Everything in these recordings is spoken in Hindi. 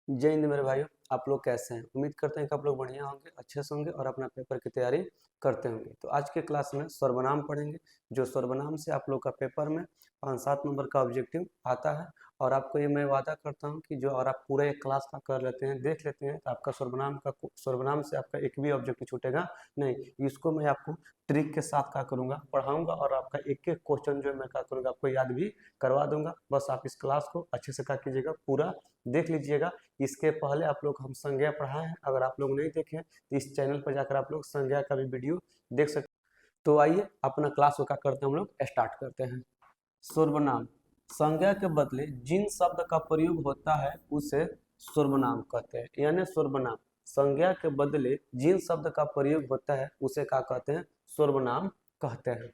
जय हिंद मेरे भाइयों, आप लोग कैसे हैं? उम्मीद करते हैं कि आप लोग बढ़िया होंगे, अच्छे से होंगे और अपना पेपर की तैयारी करते होंगे। तो आज के क्लास में सर्वनाम पढ़ेंगे, जो सर्वनाम से आप लोग का पेपर में 5-7 नंबर का ऑब्जेक्टिव आता है। और आपको ये मैं वादा करता हूँ कि जो और आप पूरा एक क्लास का कर लेते हैं, देख लेते हैं, तो आपका सर्वनाम से आपका एक भी ऑब्जेक्टिव छूटेगा नहीं। इसको मैं आपको ट्रिक के साथ क्या करूँगा, पढ़ाऊँगा और आपका एक एक क्वेश्चन जो मैं क्या करूँगा, आपको याद भी करवा दूंगा। बस आप इस क्लास को अच्छे से क्या कीजिएगा, पूरा देख लीजिएगा। इसके पहले आप लोग हम संज्ञा पढ़ाए हैं, अगर आप लोग नहीं देखे तो इस चैनल पर जाकर आप लोग संज्ञा का भी वीडियो देख सकते। तो आइए अपना क्लास को क्या करते हैं, हम लोग स्टार्ट करते हैं। सर्वनाम संज्ञा के बदले जिन शब्द का प्रयोग होता है उसे सर्वनाम कहते हैं। यानी सर्वनाम संज्ञा के बदले जिन शब्द का प्रयोग होता है उसे क्या कहते हैं, सर्वनाम कहते हैं।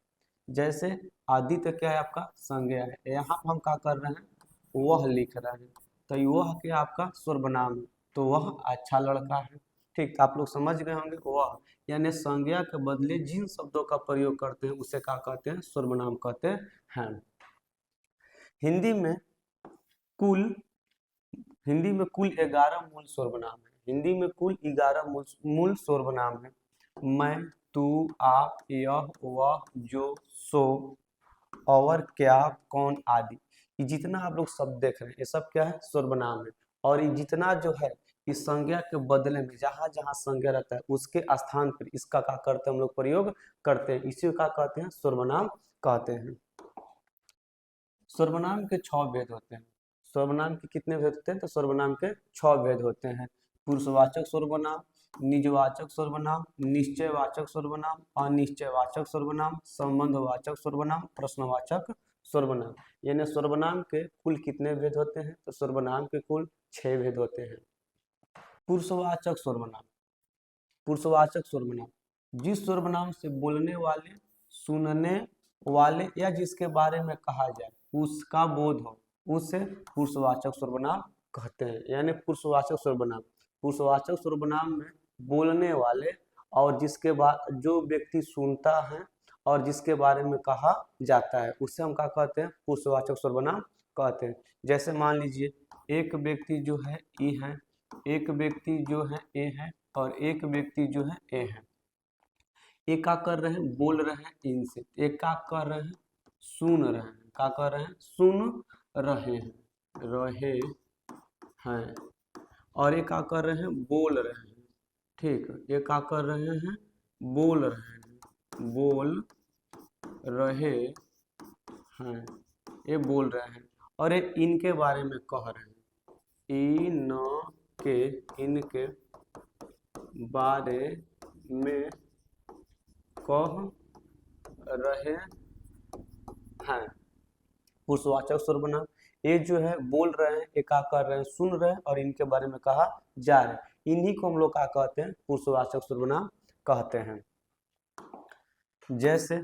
जैसे आदित्य क्या है, आपका संज्ञा है। यहाँ हम क्या कर रहे हैं, वह लिख रहे हैं, तो वह क्या आपका सर्वनाम है, तो वह अच्छा लड़का है। ठीक, आप लोग समझ गए होंगे। वह यानी संज्ञा के बदले जिन शब्दों का प्रयोग करते हैं उसे क्या कहते हैं, सर्वनाम कहते हैं। हिंदी में कुल 11 मूल सर्वनाम है। हिंदी में कुल 11 मूल सर्वनाम है। मैं, तू, आप, यह, वह, जो, सो, और, क्या, कौन आदि। ये जितना आप लोग शब्द देख रहे हैं ये सब क्या है, सर्वनाम है। और ये जितना जो है इस संज्ञा के बदले में जहां जहां संज्ञा रहता है उसके स्थान पर इसका क्या करते हैं, हम लोग प्रयोग करते हैं। इसी को क्या कहते हैं, सर्वनाम कहते हैं। सर्वनाम के 6 भेद होते हैं। सर्वनाम के कितने भेद होते हैं, तो सर्वनाम के 6 भेद होते हैं। पुरुषवाचक सर्वनाम, निजवाचक सर्वनाम, निश्चयवाचक सर्वनाम, अनिश्चयवाचक सर्वनाम, संबंधवाचक सर्वनाम, प्रश्नवाचक सर्वनाम। यानी सर्वनाम के कुल कितने भेद होते हैं, तो सर्वनाम के कुल 6 भेद होते हैं। पुरुषवाचक सर्वनाम, पुरुषवाचक सर्वनाम जिस सर्वनाम से बोलने वाले, सुनने वाले या जिसके बारे में कहा जाए उसका बोध हो उसे पुरुषवाचक सर्वनाम कहते हैं। यानी पुरुषवाचक सर्वनाम, पुरुषवाचक सर्वनाम में बोलने वाले और जिसके बाद जो व्यक्ति सुनता है और जिसके बारे में कहा जाता है उसे हम क्या कहते हैं, पुरुषवाचक सर्वनाम कहते हैं। जैसे मान लीजिए एक व्यक्ति जो है ई है, एक व्यक्ति जो है ए है और एक व्यक्ति जो है ए है। एक क्या कर रहे हैं, बोल रहे हैं इनसे। एक क्या कर रहे हैं, सुन रहे हैं। क्या कर रहे हैं, सुन रहे हैं, और एक क्या कर रहे हैं, बोल रहे हैं। ठीक, ये क्या कर रहे हैं, बोल रहे हैं, बोल रहे हैं, ये बोल रहे हैं। और ये इनके बारे में कह रहे हैं, इनके बारे में कह रहे हैं। पुरुषवाचक सर्वनाम ये जो है बोल रहे हैं, ये क्या कर रहे हैं, सुन रहे हैं और इनके बारे में कहा जा रहा है। इन्हीं को हम लोग क्या कहते हैं, पुरुषवाचक सर्वनाम कहते हैं। जैसे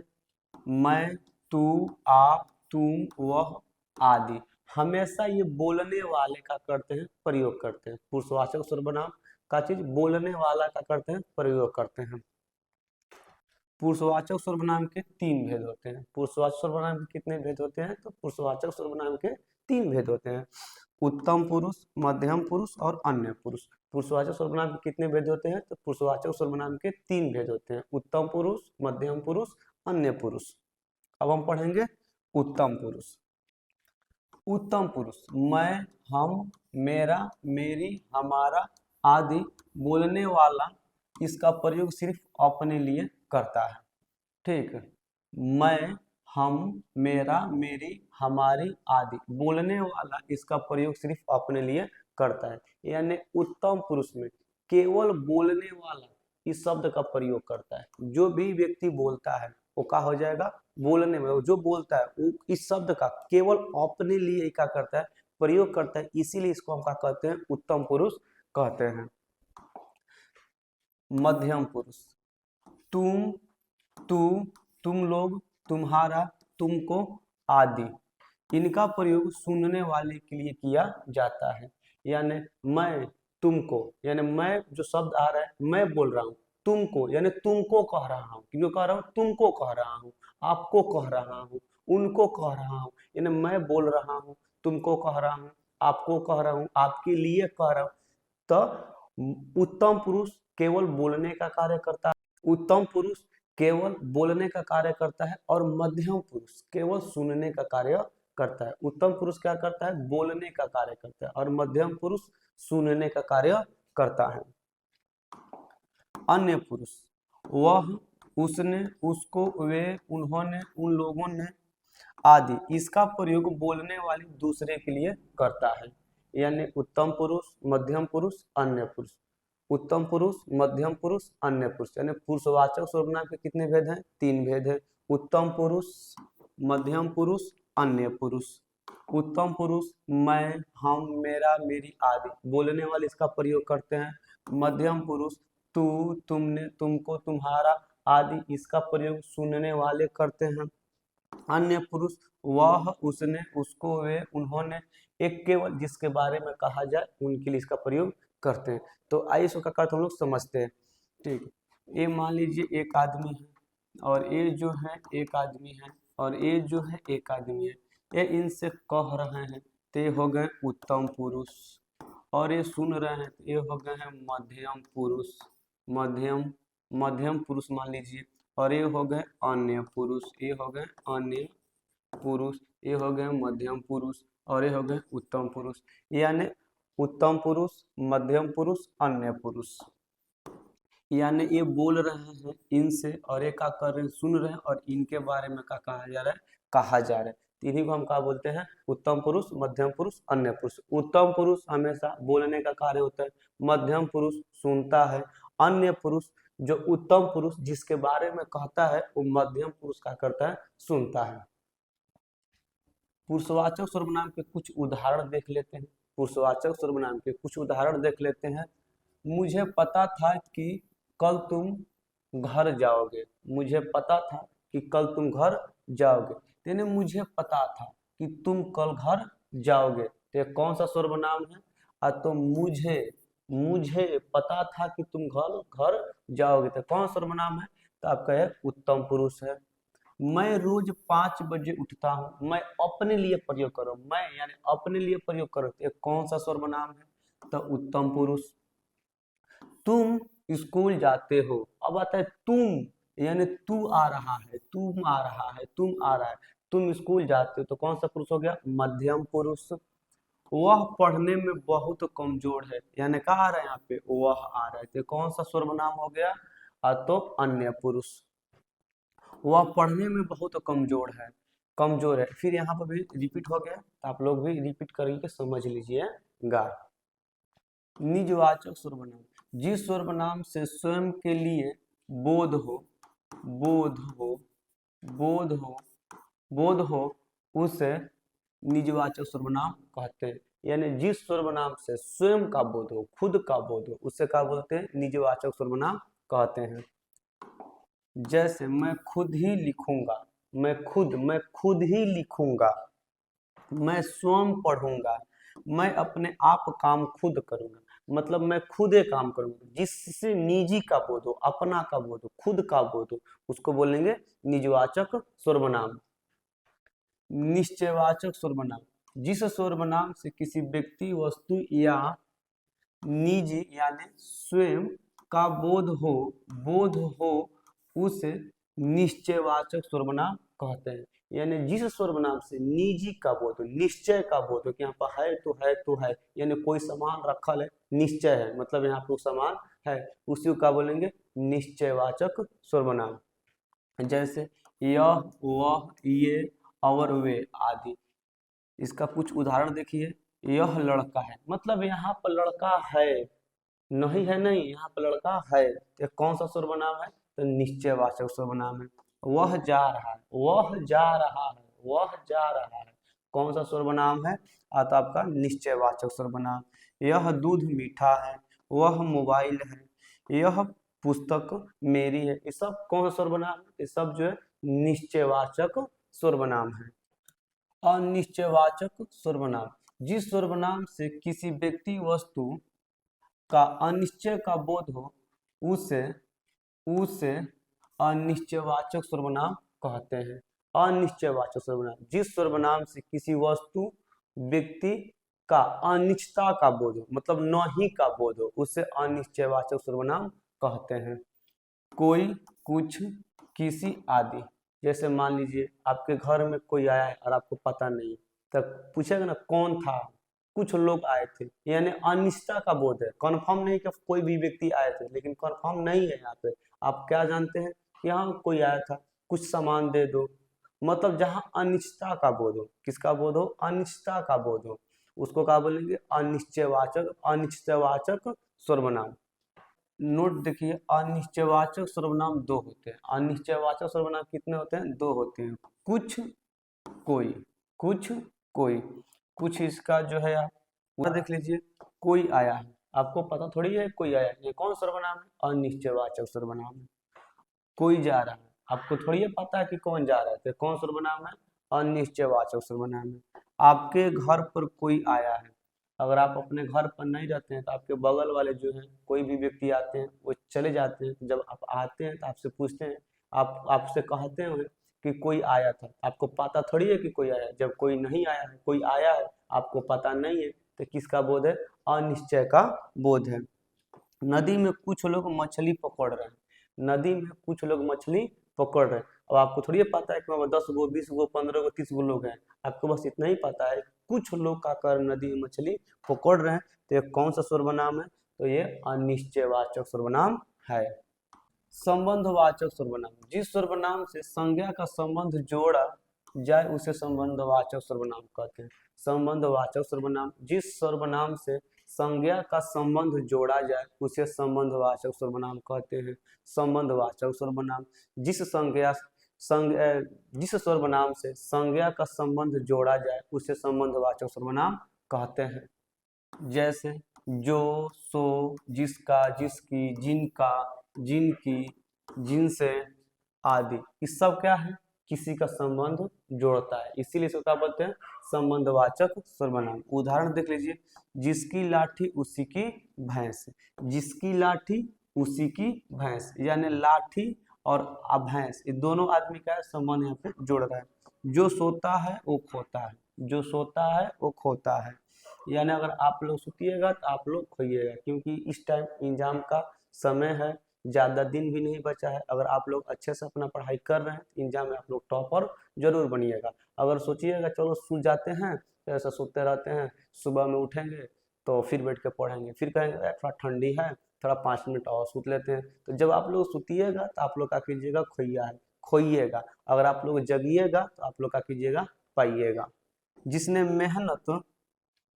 मैं, तू, आप, तुम, वह आदि। हमेशा ये बोलने वाले का करते हैं, प्रयोग करते हैं। पुरुषवाचक सर्वनाम का चीज बोलने वाला का करते हैं, प्रयोग करते हैं। पुरुषवाचक सर्वनाम के 3 भेद होते हैं। पुरुषवाचक सर्वनाम के कितने भेद होते हैं, तो पुरुषवाचक सर्वनाम के 3 भेद होते हैं। उत्तम पुरुष, मध्यम पुरुष और अन्य पुरुष। पुरुषवाचक सर्वनाम के कितने भेद होते हैं, तो पुरुषवाचक सर्वनाम के 3 भेद होते हैं। उत्तम पुरुष, मध्यम पुरुष, अन्य पुरुष। अब हम पढ़ेंगे उत्तम पुरुष। उत्तम पुरुष मैं, हम, मेरा, मेरी, हमारा आदि बोलने वाला इसका प्रयोग सिर्फ अपने लिए करता है। ठीक, मैं, हम, मेरा, मेरी, हमारी आदि बोलने वाला इसका प्रयोग सिर्फ अपने लिए करता है। यानी उत्तम पुरुष में केवल बोलने वाला इस शब्द का प्रयोग करता है। जो भी व्यक्ति बोलता है वो क्या हो जाएगा, बोलने में जो बोलता है वो इस शब्द का केवल अपने लिए क्या करता है, प्रयोग करता है। इसीलिए इसको हम क्या कहते हैं, उत्तम पुरुष कहते हैं। मध्यम पुरुष तुम, तू, तुम लोग, तुम्हारा, तुमको आदि इनका प्रयोग सुनने वाले के लिए किया जाता है। यानी मैं, तुमको, यानी मैं जो शब्द आ रहा है मैं बोल रहा हूँ, तुमको यानी तुमको कह रहा हूँ, क्यों कह रहा हूँ, तुमको कह रहा हूँ, आपको कह रहा हूँ, उनको कह रहा हूँ। यानी मैं बोल रहा हूँ, तुमको कह रहा हूँ, आपको कह रहा हूँ, आपके लिए कह रहा हूँ। तो उत्तम पुरुष केवल बोलने का कार्य करता है, उत्तम पुरुष केवल बोलने का कार्य करता है, और मध्यम पुरुष केवल सुनने का कार्य करता है। उत्तम पुरुष क्या करता है? बोलने का कार्य करता है, और मध्यम पुरुष सुनने का कार्य करता है। अन्य पुरुष वह, उसने, उसको, वे, उन्होंने, उन लोगों ने आदि इसका प्रयोग बोलने वाले दूसरे के लिए करता है। यानी उत्तम पुरुष, मध्यम पुरुष, अन्य पुरुष। उत्तम पुरुष, मध्यम पुरुष, अन्य पुरुष, यानी पुरुषवाचक सर्वनाम के कितने भेद हैं? 3 भेद हैं। उत्तम पुरुष, मध्यम पुरुष, अन्य पुरुष। उत्तम पुरुष मैं, हम, मेरा, मेरी आदि बोलने वाले इसका प्रयोग करते हैं। मध्यम पुरुष तू, तुमने, तुमको, तुम्हारा आदि इसका प्रयोग सुनने वाले करते हैं। अन्य पुरुष वह, उसने, उसको, वे, उन्होंने, एक केवल जिसके बारे में कहा जाए उनके लिए इसका प्रयोग करते हैं। तो आइए इसका अर्थ हम लोग समझते हैं। ठीक, ये मान लीजिए एक आदमी है, और ये जो है एक आदमी है, और ये जो है एक आदमी है, ये इनसे कह रहे हैं तो ये हो गए उत्तम पुरुष, और ये सुन रहे हैं तो ये हो गए हैं मध्यम पुरुष, मध्यम पुरुष मान लीजिए, और ये हो गए अन्य पुरुष, ये हो गए अन्य पुरुष, ये हो गए मध्यम पुरुष, और ये हो गए उत्तम पुरुष। यानी उत्तम पुरुष, मध्यम पुरुष, अन्य पुरुष, यानी ये बोल रहे हैं इनसे, और ये क्या कर रहे हैं? सुन रहे हैं, और इनके बारे में क्या कहा जा रहा है? कहा जा रहा है। इन्हीं को हम क्या बोलते हैं? उत्तम पुरुष, मध्यम पुरुष, अन्य पुरुष। उत्तम पुरुष हमेशा बोलने का कार्य होता है, मध्यम पुरुष सुनता है, अन्य पुरुष जो उत्तम पुरुष जिसके बारे में कहता है वो मध्यम पुरुष क्या करता है? सुनता है। पुरुषवाचक सर्वनाम के कुछ उदाहरण देख लेते हैं। पुरुषवाचक सर्वनाम के कुछ उदाहरण देख लेते हैं। मुझे पता था कि कल तुम घर जाओगे। मुझे पता था कि कल तुम घर जाओगे, यानी मुझे पता था कि तुम कल घर जाओगे, तो ये कौन सा सर्वनाम है? तो मुझे पता था कि तुम घर जाओगे, तो कौन सर्वनाम है? तो आपका यह उत्तम पुरुष है। मैं रोज 5 बजे उठता हूँ, मैं अपने लिए प्रयोग करो, मैं यानी अपने लिए प्रयोग करो, तो ये कौन सा सर्वनाम है? तो उत्तम पुरुष। तुम स्कूल जाते हो, अब आता है तुम, यानी तू आ रहा है, तुम आ रहा है, तुम आ रहा है, तुम स्कूल जाते हो, तो कौन सा पुरुष हो गया? मध्यम पुरुष। वह पढ़ने में बहुत कमजोर है, यानी कहा आ रहा है यहाँ पे? वह आ रहा है, तो कौन सा सर्वनाम हो गया? तो अन्य पुरुष। वह पढ़ने में बहुत कमजोर है। फिर यहाँ पर भी रिपीट हो गया, तो आप लोग भी रिपीट करके समझ लीजिएगा। निजवाचक सर्वनाम, जिस सर्वनाम से स्वयं के लिए बोध हो उसे निजवाचक सर्वनाम कहते हैं। यानी जिस सर्वनाम से स्वयं का बोध हो, खुद का बोध हो, उसे क्या बोलते हैं? निजवाचक सर्वनाम कहते हैं। जैसे मैं खुद ही लिखूंगा, मैं खुद ही लिखूंगा, मैं स्वयं पढ़ूंगा, मैं अपने आप काम खुद करूंगा, मतलब मैं खुद ही काम करूंगा। जिससे निजी का बोध हो, अपना का बोध हो, खुद का बोध हो, उसको बोलेंगे निजवाचक सर्वनाम। निश्चयवाचक सर्वनाम, जिस सर्वनाम से किसी व्यक्ति, वस्तु या निजी यानी स्वयं का बोध हो उसे निश्चयवाचक सर्वनाम कहते हैं। यानी जिस सर्वनाम से निजी का बोध हो, निश्चय का बोध हो कि यहाँ पर है तो है, यानी कोई सामान रखल है, निश्चय है, मतलब यहाँ पर सामान है, उसी को क्या बोलेंगे? निश्चयवाचक सर्वनाम। जैसे यह, वह, ये और वे आदि। इसका कुछ उदाहरण देखिए। यह लड़का है, मतलब यहाँ पर लड़का है, नहीं है नहीं, यहाँ पर लड़का है, तो कौन सा सर्वनाम है? तो निश्चयवाचक सर्वनाम है। वह जा रहा है, कौन सा सर्वनाम है? तो आपका निश्चयवाचक सर्वनाम। यह दूध मीठा है, वह मोबाइल है, यह पुस्तक मेरी है, ये सब कौन सा सर्वनाम है? ये सब जो है निश्चयवाचक सर्वनाम है। अनिश्चयवाचक सर्वनाम, जिस सर्वनाम से किसी व्यक्ति, वस्तु का अनिश्चय का बोध हो उसे अनिश्चयवाचक सर्वनाम कहते हैं। अनिश्चयवाचक सर्वनाम, जिस सर्वनाम से किसी वस्तु, व्यक्ति का अनिश्चितता का बोध हो, मतलब नहीं का बोध हो, उससे अनिश्चयवाचक सर्वनाम कहते हैं। कोई, कुछ, किसी आदि। जैसे मान लीजिए आपके घर में कोई आया है और आपको पता नहीं, तब पूछेगा ना कौन था, कुछ लोग आए थे, यानी अनिश्चितता का बोध है, कंफर्म नहीं कि कोई भी व्यक्ति आए थे, लेकिन कंफर्म नहीं है यहाँ पे। आप क्या जानते हैं, यहाँ कोई आया था, कुछ सामान दे दो, मतलब जहाँ अनिश्चितता का बोध हो, किसका बोध हो, अनिश्चितता का बोध हो, उसको क्या बोलेंगे, अनिश्चयवाचक, अनिश्चयवाचक सर्वनाम। नोट देखिए, अनिश्चयवाचक सर्वनाम दो होते हैं। अनिश्चयवाचक सर्वनाम कितने होते हैं, दो होते हैं। कुछ, कोई, कुछ, कोई। कुछ इसका जो है आप पूरा देख लीजिए, कोई आया है, आपको पता थोड़ी है कोई आया है, ये कौन सर्वनाम है, अनिश्चयवाचक सर्वनाम है। कोई जा रहा है, आपको थोड़ी है पता है कि कौन जा रहा है, तो कौन सर्वनाम है, अनिश्चयवाचक सर्वनाम है। आपके घर पर कोई आया है, अगर आप अपने घर पर नहीं रहते हैं तो आपके बगल वाले जो हैं कोई भी व्यक्ति आते हैं, वो चले जाते हैं, जब आप आते हैं तो आपसे पूछते हैं, आप आपसे कहते हैं कि कोई आया था, आपको पता थोड़ी है कि कोई आया है। जब कोई नहीं आया है, कोई आया है, आपको पता नहीं है, तो किसका बोध है, अनिश्चय का बोध है। नदी में कुछ लोग मछली पकड़ रहे हैं, नदी में कुछ लोग मछली पकड़ रहे हैं। अब आपको थोड़ी पता है कि वहाँ 10 गो, 20 गो, 15 गो, 30 गो लोग हैं, आपको बस इतना ही पता है कुछ लोग का कर नदी में मछली पकड़ रहे हैं। तो ये कौन सा सर्वनाम है, तो ये अनिश्चयवाचक सर्वनाम है। संबंधवाचक सर्वनाम, जिस सर्वनाम से संज्ञा का संबंध जोड़ा जाए उसे संबंधवाचक सर्वनाम कहते हैं। संबंधवाचक सर्वनाम, जिस सर्वनाम से संज्ञा का संबंध जोड़ा जाए उसे संबंधवाचक सर्वनाम कहते हैं। संबंधवाचक सर्वनाम, जिस संज्ञा जिस सर्वनाम से संज्ञा का संबंध जोड़ा जाए उसे संबंधवाचक सर्वनाम कहते हैं। जैसे जो, सो, जिसका, जिसकी, जिनका, जिनकी, जिनसे आदि, ये सब क्या है, किसी का संबंध जोड़ता है, इसीलिए इसको क्या बोलते हैं, संबंधवाचक सर्वनाम। उदाहरण देख लीजिए, जिसकी लाठी उसी की भैंस, जिसकी लाठी उसी की भैंस, यानी लाठी और भैंस, ये दोनों आदमी का संबंध यहाँ पे जोड़ रहा है। जो सोता है वो खोता है, जो सोता है वो खोता है, यानी अगर आप लोग सुतिएगा तो आप लोग खोइएगा, क्योंकि इस टाइम एग्जाम का समय है, ज़्यादा दिन भी नहीं बचा है। अगर आप लोग अच्छे से अपना पढ़ाई कर रहे हैं तो एग्जाम में आप लोग टॉपर जरूर बनिएगा। अगर सोचिएगा चलो सो जाते हैं, तो ऐसा सोते रहते हैं, सुबह में उठेंगे तो फिर बैठ के पढ़ेंगे, फिर कहेंगे थोड़ा ठंडी है, थोड़ा 5 मिनट और सूत लेते हैं, तो जब आप लोग सुतिएगा तो आप लोग क्या कीजिएगा, खोइया है, खोइएगा। अगर आप लोग जगिएगा तो आप लोग क्या कीजिएगा, पाइएगा। जिसने मेहनत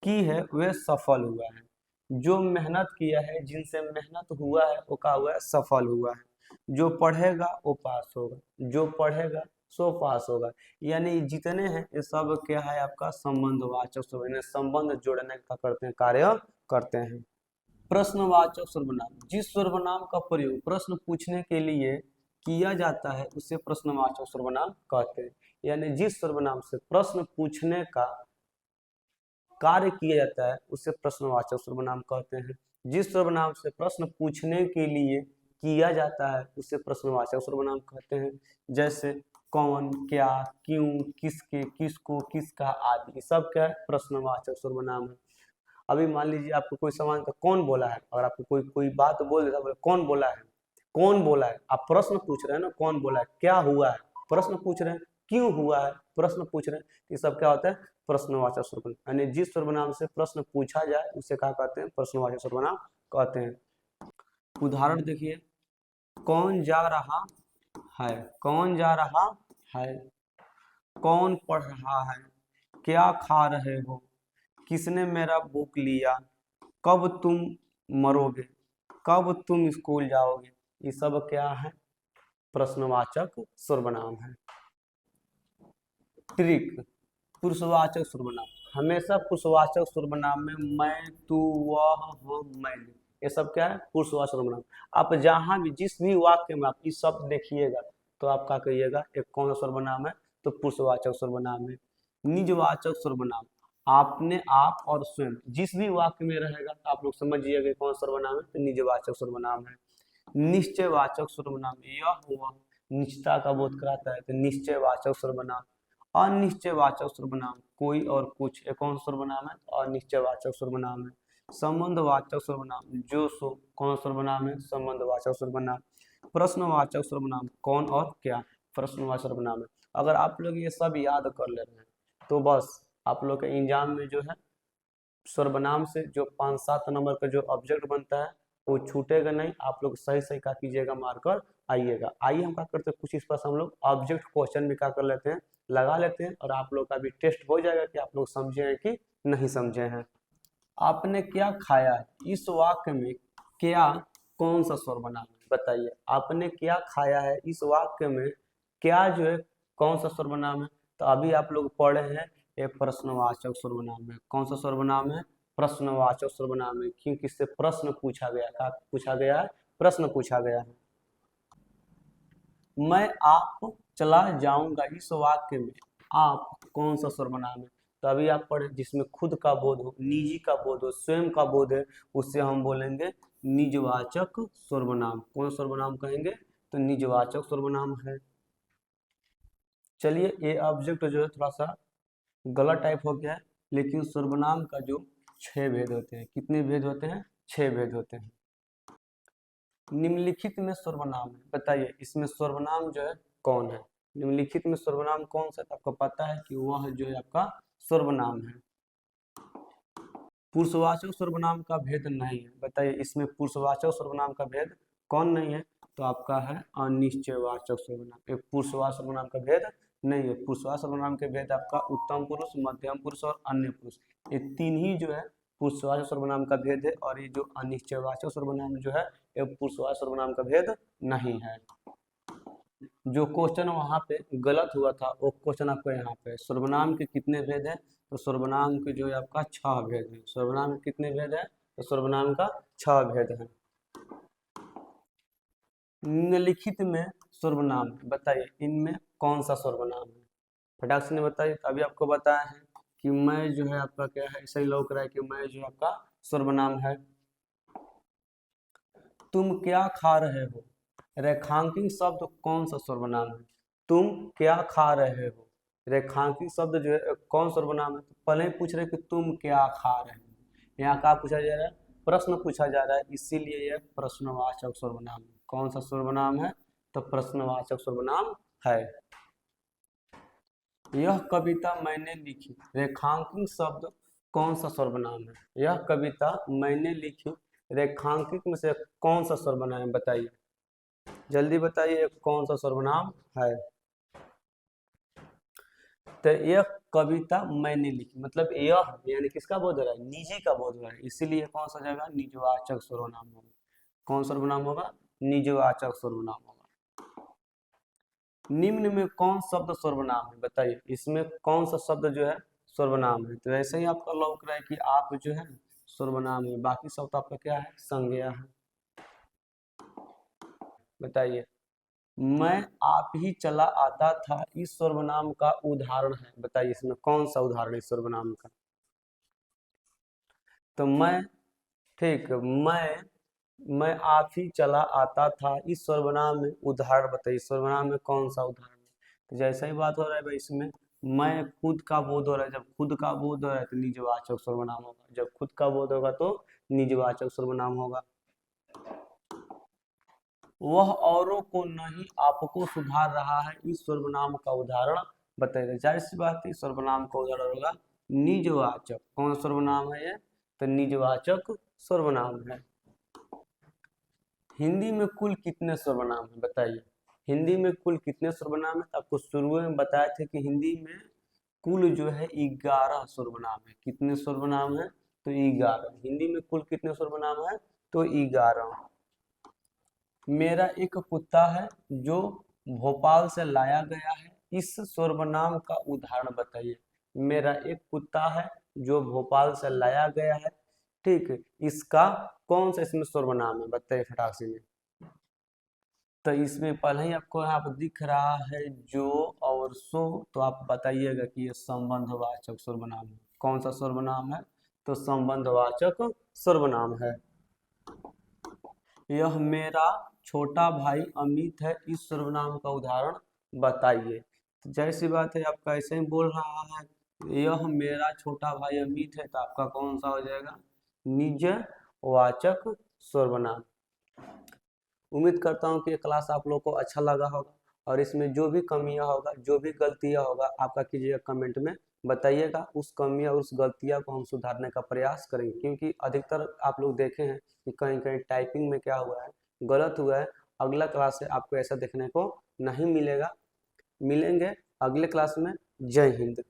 की है वह सफल हुआ है, जो मेहनत किया है, जिनसे मेहनत हुआ है वो क्या हुआ है, सफल हुआ है। जो पढ़ेगा वो पास होगा, जो पढ़ेगा सो पास होगा, यानी जितने हैं ये सब क्या है, आपका संबंधवाचक सर्वनाम, संबंध जोड़ने का करते हैं, कार्य करते हैं। प्रश्नवाचक सर्वनाम, जिस सर्वनाम का प्रयोग प्रश्न पूछने के लिए किया जाता है उसे प्रश्नवाचक सर्वनाम कहते हैं। यानी जिस सर्वनाम से प्रश्न पूछने का कार्य किया जाता है उसे प्रश्नवाचक सर्वनाम कहते हैं। जिस सर्वनाम से प्रश्न पूछने के लिए किया जाता है उसे प्रश्नवाचक सर्वनाम कहते हैं। जैसे कौन, क्या, क्यों, किसके, किसको, किसका आदि, सब क्या है, प्रश्नवाचक सर्वनाम है। अभी मान लीजिए आपको कोई सवाल का कौन बोला है, अगर आपको कोई कोई बात बोल देता है, कौन बोला है, कौन बोला है, आप प्रश्न पूछ रहे हैं ना, कौन बोला है, क्या हुआ है, प्रश्न पूछ रहे हैं, क्यों हुआ है, प्रश्न पूछ रहे हैं, ये सब क्या होता है, प्रश्नवाचक सर्वनाम। यानी जिस सर्वनाम से प्रश्न पूछा जाए उसे क्या कहते हैं, प्रश्नवाचक सर्वनाम कहते हैं। उदाहरण देखिए, कौन जा रहा है, कौन जा रहा है, कौन पढ़ रहा है, क्या खा रहे हो, किसने मेरा बुक लिया, कब तुम मरोगे, कब तुम स्कूल जाओगे, ये सब क्या है, प्रश्नवाचक सर्वनाम है। ट्रिक, पुरुषवाचक सर्वनाम, हमेशा पुरुषवाचक सर्वनाम में मैं, तू, वह, हम, मैंने, ये सब क्या है, पुरुषवाचक सर्वनाम। आप जहां भी जिस भी वाक्य में आप इस शब्द देखिएगा तो आप क्या कहिएगा, एक कौन सा सर्वनाम है, तो पुरुषवाचक सर्वनाम है। निजवाचक सर्वनाम, आपने, आप और स्वयं, जिस भी वाक्य में रहेगा तो आप लोग समझिएगा कौन सर्वनाम है, तो निजवाचक सर्वनाम है। निश्चयवाचक सर्वनाम, यह हुआ निश्चयता का बोध कराता है, तो निश्चयवाचक सर्वनाम। अनिश्चयवाचक सर्वनाम, कोई और कुछ, एक कौन सा सर्वनाम है? अनिश्चयवाचक सर्वनाम है। संबंधवाचक सर्वनाम, जो सो, कौन सा सर्वनाम है? संबंधवाचक सर्वनाम। प्रश्नवाचक सर्वनाम, कौन और क्या, प्रश्नवाचक सर्वनाम है। अगर आप लोग ये सब याद कर ले रहे हैं तो बस आप लोग के एग्जाम में जो है सर्वनाम से जो 5-7 नंबर का जो ऑब्जेक्ट बनता है वो छूटेगा नहीं। आप लोग सही सही क्या कीजिएगा, मारकर आइएगा। आइए हम क्या करते हैं, कुछ इस पर हम लोग ऑब्जेक्ट क्वेश्चन भी क्या कर लेते हैं, लगा लेते हैं, और आप लोग का भी टेस्ट हो जाएगा कि आप लोग समझे हैं कि नहीं समझे हैं। आपने क्या खाया है, इस वाक्य में क्या कौन सा सर्वनाम है? बताइए, आपने क्या खाया है, इस वाक्य में क्या जो है कौन सा सर्वनाम है? तो अभी आप लोग पढ़े हैं एक प्रश्नवाचक सर्वनाम है। कौन सा सर्वनाम है? प्रश्नवाचक सर्वनाम है, क्योंकि इससे प्रश्न पूछा गया। क्या पूछा गया है? प्रश्न पूछा गया है। मैं आप चला जाऊंगा, इस वाक्य में आप कौन सा सर्वनाम है? तो अभी आप पढ़े, जिसमें खुद का बोध हो, निजी का बोध हो, स्वयं का बोध है, उससे हम बोलेंगे निजवाचक सर्वनाम। कौन सर्वनाम कहेंगे? तो निजवाचक सर्वनाम है। चलिए, ये ऑब्जेक्ट जो है थोड़ा सा गलत टाइप हो गया है, लेकिन सर्वनाम का जो 6 भेद होते हैं, कितने भेद होते हैं? 6 भेद होते हैं। निम्नलिखित में सर्वनाम है, बताइए इसमें सर्वनाम जो है कौन है? निम्नलिखित में सर्वनाम कौन सा? आपको पता है कि वह जो है आपका सर्वनाम है। पुरुषवाचक सर्वनाम का भेद नहीं है, बताइए इसमें पुरुषवाचक सर्वनाम का भेद कौन नहीं है? तो आपका है अनिश्चयवाचक सर्वनाम। एक पुरुषवाचक सर्वनाम का भेद नहीं है। पुरुषवाचक सर्वनाम के भेद आपका उत्तम पुरुष, मध्यम पुरुष और अन्य पुरुष, ये तीन ही जो है पुरुषवाचक सर्वनाम का भेद है। और ये जो अनिश्चयवाचक सर्वनाम जो है ये पुरुषवाचक सर्वनाम का भेद नहीं है। जो क्वेश्चन वहां पे गलत हुआ था वो क्वेश्चन आपको यहाँ पे, सर्वनाम के कितने भेद है? तो सर्वनाम के जो है आपका 6 भेद है। सर्वनाम के कितने भेद है? तो सर्वनाम का 6 भेद है। निम्नलिखित में सर्वनाम, बताइए इनमें कौन सा सर्वनाम है? फटाक से नहीं बताइए। तो अभी आपको बताया है कि मैं जो है आपका क्या है, ऐसा ही लग रहा है कि मैं जो है आपका सर्वनाम है। तुम क्या खा रहे हो, रेखांकित शब्द कौन सा सर्वनाम है? तुम क्या खा रहे हो, रेखांकित शब्द जो है कौन सर्वनाम है? तो पहले ही पूछ रहे कि तुम क्या खा रहे हो। यहाँ क्या पूछा जा रहा है? प्रश्न पूछा जा रहा है, इसीलिए यह प्रश्नवाचक सर्वनाम है। कौन सा सर्वनाम है? तो प्रश्नवाचक सर्वनाम है। यह कविता मैंने लिखी, रेखांकित शब्द कौन सा सर्वनाम है? यह कविता मैंने लिखी, रेखांकित में से कौन सा सर्वनाम है? बताइए, जल्दी बताइए कौन सा सर्वनाम है? तो यह कविता मैंने लिखी, मतलब यह यानी किसका बोध हो रहा है? निजी का बोध हो रहा है, इसीलिए कौन सा जाएगा? निजवाचक सर्वनाम होगा। कौन सर्वनाम होगा? निजवाचक सर्वनाम होगा। निम्न में कौन शब्द सर्वनाम है? बताइए इसमें कौन सा शब्द जो है सर्वनाम है? तो ऐसे ही आपका लौक रहा है कि आप जो है सर्वनाम है, बाकी सब तो आपका क्या है? संज्ञा है। बताइए, मैं आप ही चला आता था, इस सर्वनाम का उदाहरण है। बताइए इसमें कौन सा उदाहरण है सर्वनाम का? तो मैं, ठीक, मैं आप ही चला आता था, इस सर्वनाम में उदाहरण बताइए, सर्वनाम में कौन सा उदाहरण है? तो जैसा ही बात हो रहा है भाई, इसमें मैं खुद का बोध हो रहा है, जब खुद का बोध हो रहा है तो निजवाचक सर्वनाम होगा। जब खुद का बोध होगा तो निजवाचक सर्वनाम होगा। वह औरों को नहीं आपको सुधार रहा है, इस सर्वनाम का उदाहरण बताइए। जाहिर सी बात है सर्वनाम का उदाहरण होगा निजवाचक। कौन सर्वनाम है ये? तो निजवाचक सर्वनाम है। हिंदी में कुल कितने सर्वनाम है? बताइए हिंदी में कुल कितने सर्वनाम है? तो आपको शुरू में बताए थे कि हिंदी में कुल जो है 11 सर्वनाम है। कितने सर्वनाम है? तो 11। हिंदी में कुल कितने सर्वनाम है? तो 11। मेरा एक कुत्ता है जो भोपाल से लाया गया है, इस सर्वनाम का उदाहरण बताइए। मेरा एक कुत्ता है जो भोपाल से लाया गया है, ठीक, इसका कौन सा इसमें सर्वनाम है? बताइए फटाक से। तो इसमें पहले ही आपको यहाँ पर दिख रहा है जो और सो, तो आप बताइएगा कि ये संबंधवाचक सर्वनाम है। कौन सा सर्वनाम है? तो संबंधवाचक सर्वनाम है। यह मेरा छोटा भाई अमित है, इस सर्वनाम का उदाहरण बताइए। तो जाहिर सी बात है आपका ऐसे ही बोल रहा है, यह मेरा छोटा भाई अमित है, तो आपका कौन सा हो जाएगा, निजवाचक सर्वनाम। उम्मीद करता हूँ कि ये क्लास आप लोग को अच्छा लगा होगा, और इसमें जो भी कमियां होगा, जो भी गलतियां होगा, आपका कीजिएगा कमेंट में बताइएगा। उस कमियां और उस गलतियां को हम सुधारने का प्रयास करेंगे, क्योंकि अधिकतर आप लोग देखे हैं कि कहीं कहीं टाइपिंग में क्या हुआ है, गलत हुआ है। अगला क्लास से आपको ऐसा देखने को नहीं मिलेगा। मिलेंगे अगले क्लास में। जय हिंद।